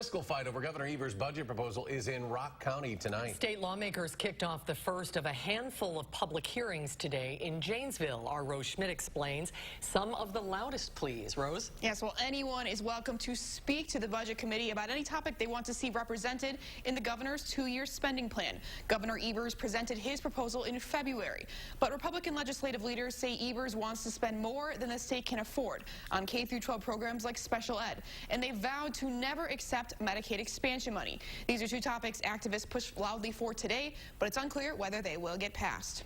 Political fight over Governor Evers' budget proposal is in Rock County tonight. State lawmakers kicked off the first of a handful of public hearings today in Janesville. Our Rose Schmidt explains some of the loudest pleas. Rose? Yes, well, anyone is welcome to speak to the Budget Committee about any topic they want to see represented in the governor's two-year spending plan. Governor Evers presented his proposal in February, but Republican legislative leaders say Evers wants to spend more than the state can afford on K-12 programs like special ed, and they vowed to never accept Medicaid expansion money. These are two topics activists push loudly for today, but it's unclear whether they will get passed.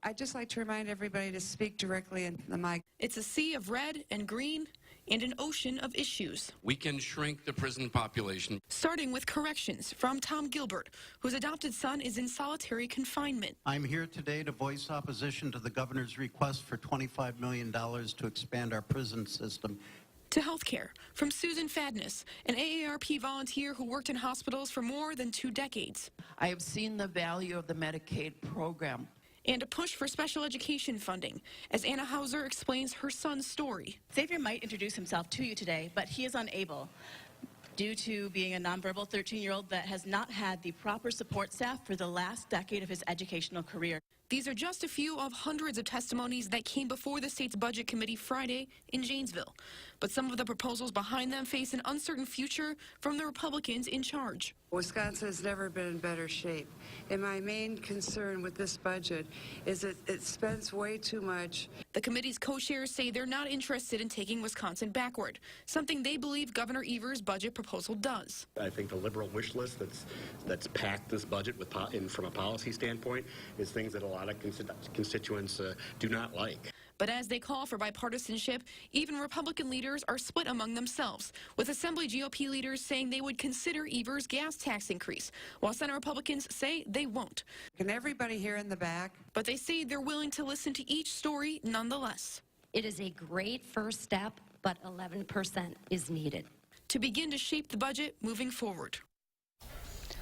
I'd just like to remind everybody to speak directly into the mic. It's a sea of red and green and an ocean of issues. We can shrink the prison population. Starting with corrections from Tom Gilbert, whose adopted son is in solitary confinement. I'm here today to voice opposition to the governor's request for $25 million to expand our prison system. To healthcare, from Susan Fadness, an AARP volunteer who worked in hospitals for more than 2 decades. I have seen the value of the Medicaid program. And a push for special education funding, as Anna Hauser explains her son's story. Xavier might introduce himself to you today, but he is unable due to being a nonverbal 13-year-old that has not had the proper support staff for the last decade of his educational career. These are just a few of hundreds of testimonies that came before the state's budget committee Friday in Janesville. But some of the proposals behind them face an uncertain future from the Republicans in charge. Wisconsin has never been in better shape. And my main concern with this budget is that it spends way too much. The committee's co-chairs say they're not interested in taking Wisconsin backward, something they believe Governor Evers' budget proposal does. I think the liberal wish list that's packed this budget with from a policy standpoint is things that a lot of constituents do not like. But as they call for bipartisanship, even Republican leaders are split among themselves, with Assembly GOP leaders saying they would consider Evers' gas tax increase, while Senate Republicans say they won't. Can everybody hear in the back? But they say they're willing to listen to each story nonetheless. It is a great first step, but 11% is needed to begin to shape the budget moving forward.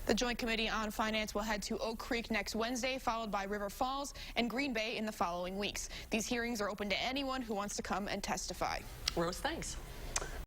The Joint Committee on Finance will head to Oak Creek next Wednesday, followed by River Falls and Green Bay in the following weeks. These hearings are open to anyone who wants to come and testify. Rose, thanks.